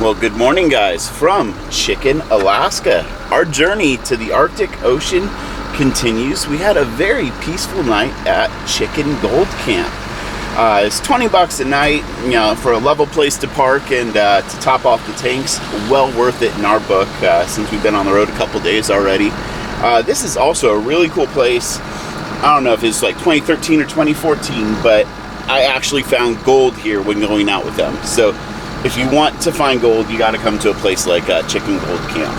Well, good morning, guys, from Chicken, Alaska. Our journey to the Arctic Ocean continues. We had a very peaceful night at Chicken Gold Camp. It's $20 a night, you know, for a level place to park and to top off the tanks. Well worth it in our book, since we've been on the road a couple days already. This is also a really cool place. I don't know if it's like 2013 or 2014, but I actually found gold here when going out with them. So if you want to find gold, you got to come to a place like Chicken Gold Camp.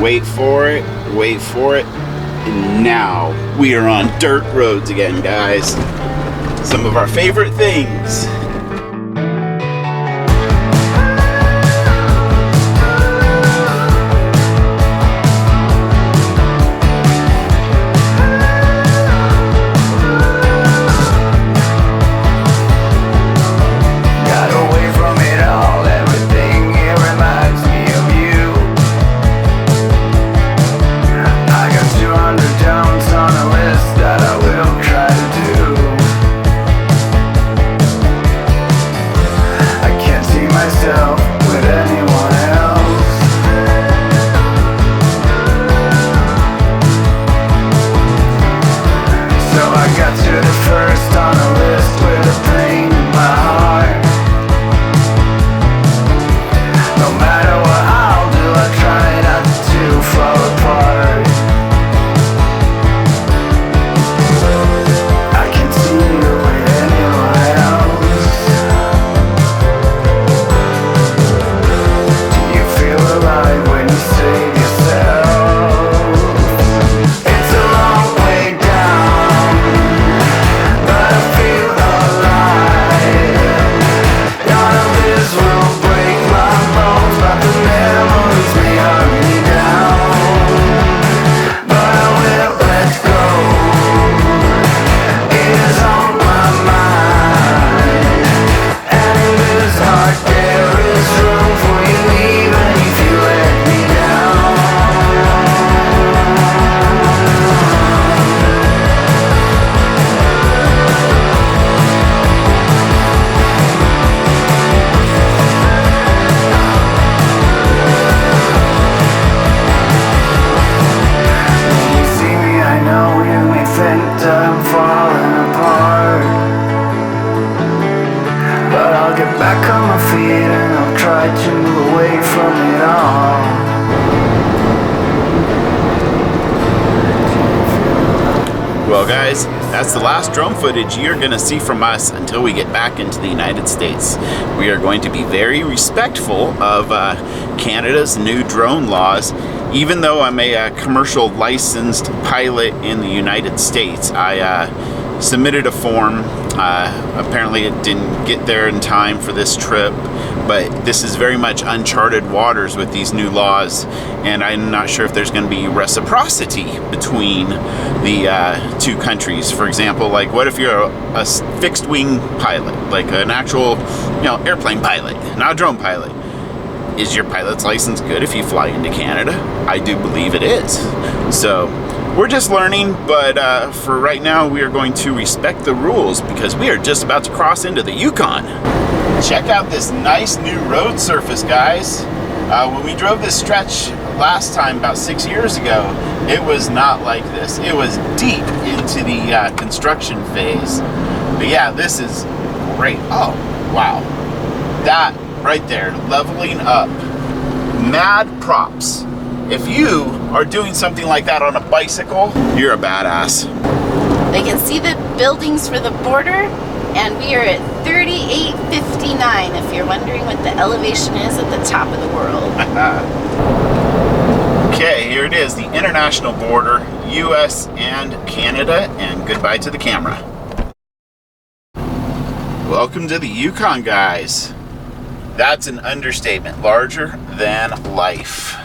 Wait for it, wait for it. And now we are on dirt roads again, guys. Some of our favorite things. Well, guys, that's the last drone footage you're going to see from us until we get back into the United States. We are going to be very respectful of Canada's new drone laws. Even though I'm a commercial licensed pilot in the United States, I submitted a form. Apparently it didn't get there in time for this trip, but this is very much uncharted waters with these new laws, and I'm not sure if there's going to be reciprocity between the two countries. For example, like, what if you're a fixed wing pilot, like an actual, airplane pilot, not a drone pilot? Is your pilot's license good if you fly into Canada? I do believe it is. So we're just learning, but for right now, we are going to respect the rules because we are just about to cross into the Yukon. Check out this nice new road surface, guys. When we drove this stretch last time, about 6 years ago, it was not like this. It was deep into the construction phase. But yeah, this is great. Oh, wow. That right there, leveling up. Mad props. If you are doing something like that on a bicycle, you're a badass. They can see the buildings for the border, and we are at 3859, if you're wondering what the elevation is at the top of the world. Okay, here it is, the international border, US and Canada, and goodbye to the camera. Welcome to the Yukon, guys. That's an understatement, larger than life.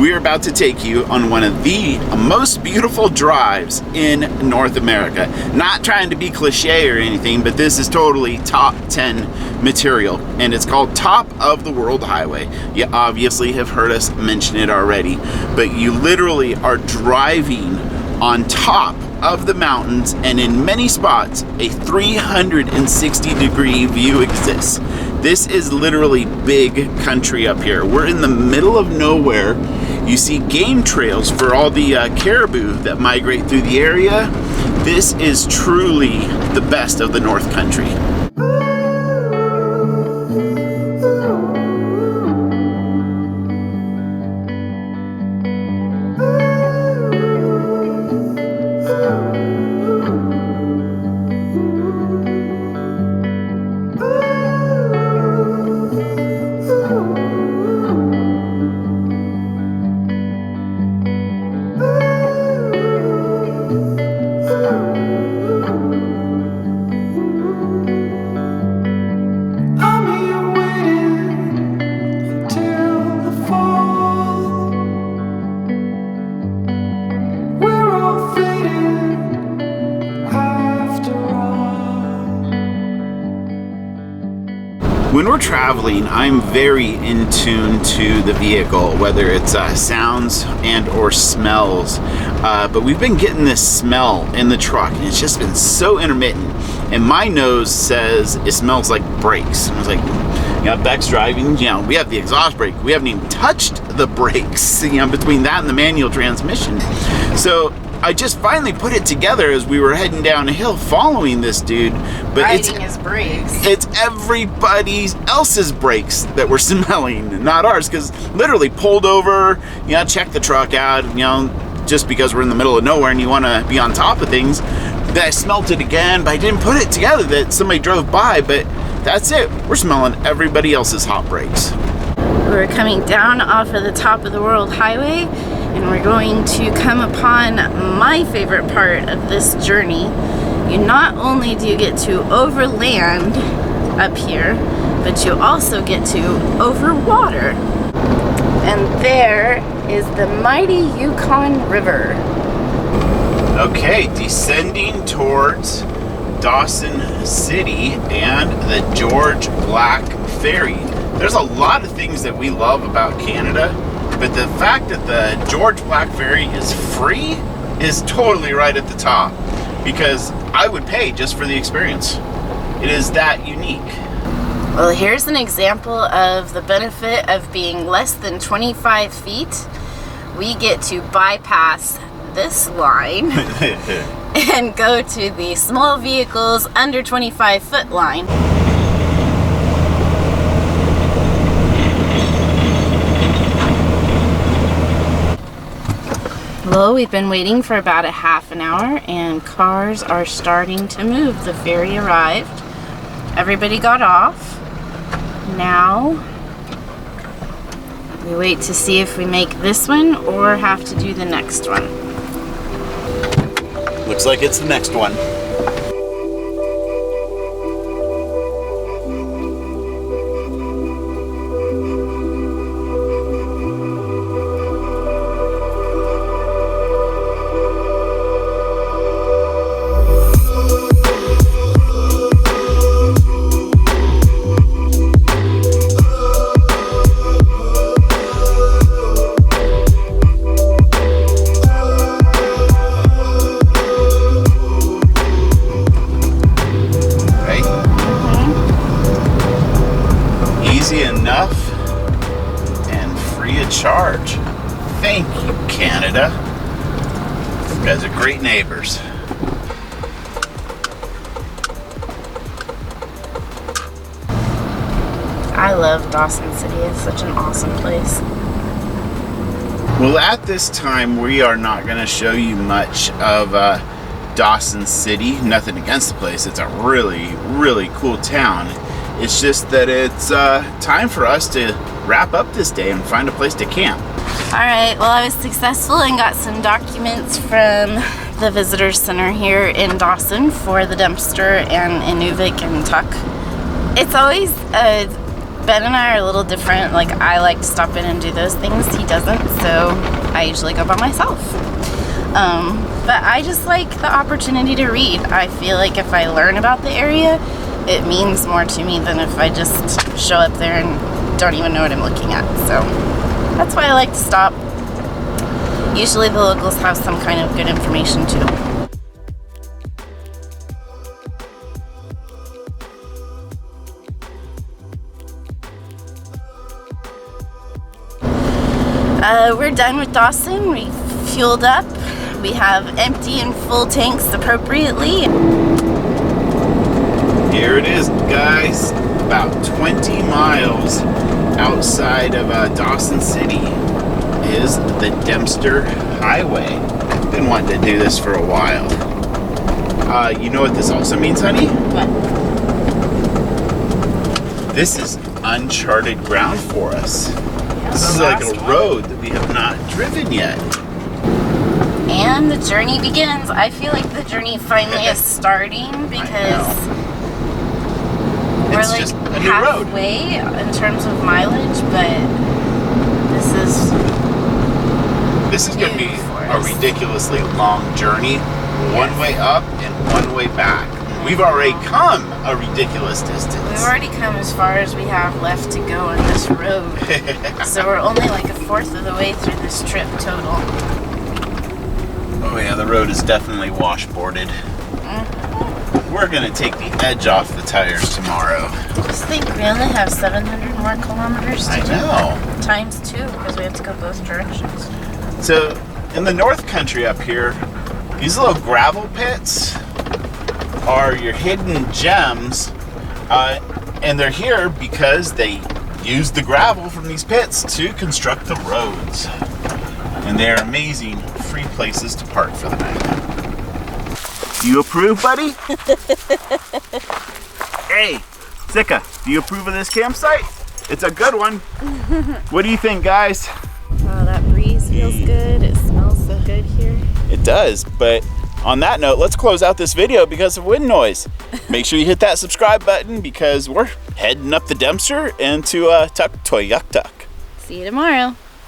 we're about to take you on one of the most beautiful drives in North America. Not trying to be cliche or anything, but this is totally top 10 material, and it's called Top of the World Highway. You obviously have heard us mention it already, but you literally are driving on top of the mountains, and in many spots a 360-degree view exists. This is literally big country up here. We're in the middle of nowhere. You see game trails for all the caribou that migrate through the area. This is truly the best of the North Country. When we're traveling, I'm very in tune to the vehicle, whether it's sounds and or smells. But we've been getting this smell in the truck, and it's just been so intermittent. And my nose says it smells like brakes. I was like, you know, Beck's driving, you know, we have the exhaust brake. We haven't even touched the brakes, you know, between that and the manual transmission. So I just finally put it together as we were heading down a hill following this dude. But riding his brakes. It's everybody else's brakes that we're smelling, not ours, because literally pulled over, you know, check the truck out, you know, just because we're in the middle of nowhere and you want to be on top of things. Then I smelled it again, but I didn't put it together that somebody drove by, but that's it. We're smelling everybody else's hot brakes. We're coming down off of the Top of the World Highway, and we're going to come upon my favorite part of this journey. You not only do you get to overland up here, but you also get to overwater. And there is the mighty Yukon River. Okay, descending towards Dawson City and the George Black Ferry. There's a lot of things that we love about Canada, but the fact that the George Black Ferry is free is totally right at the top, because I would pay just for the experience. It is that unique. Well, here's an example of the benefit of being less than 25 feet. We get to bypass this line and go to the small vehicles under 25-foot line. Well, we've been waiting for about a half an hour, and cars are starting to move. The ferry arrived. Everybody got off. Now we wait to see if we make this one or have to do the next one. Looks like it's the next one. Charge. Thank you, Canada. You guys are great neighbors. I love Dawson City. It's such an awesome place. Well, at this time, we are not going to show you much of Dawson City. Nothing against the place. It's a really, really cool town. It's just that it's time for us to wrap up this day and find a place to camp. Alright, well, I was successful and got some documents from the visitor center here in Dawson for the dumpster and Inuvik and Tuck. It's always a Ben and I are a little different. Like, I like to stop in and do those things. He doesn't, so I usually go by myself. But I just like the opportunity to read. I feel like if I learn about the area, it means more to me than if I just show up there and don't even know what I'm looking at. So that's why I like to stop. Usually the locals have some kind of good information too. We're done with Dawson. We fueled up. We have empty and full tanks appropriately. Here it is, guys. About 20 miles outside of Dawson City is the Dempster Highway. Been wanting to do this for a while. You know what this also means, honey? What? This is uncharted ground for us. This is like a road that we have not driven yet. And the journey begins. I feel like the journey finally is starting because we're It's like just a new halfway in terms of mileage, but this is going to be a ridiculously long journey. One way up and one way back. We've already come a ridiculous distance. We've already come as far as we have left to go on this road. So we're only like a fourth of the way through this trip total. Oh yeah, the road is definitely washboarded. We're gonna take the edge off the tires tomorrow. Just think, we only have 700 more kilometers to I do. know. Times 2, because we have to go both directions. So, in the North Country up here, these little gravel pits are your hidden gems, and they're here because they use the gravel from these pits to construct the roads. And they're amazing free places to park for the night. Do you approve, buddy? Hey, Sika, do you approve of this campsite? It's a good one. What do you think, guys? Oh, that breeze feels good. It smells so good here. It does, but on that note, let's close out this video because of wind noise. Make sure you hit that subscribe button because we're heading up the Dempster into Tuktoyaktuk. See you tomorrow.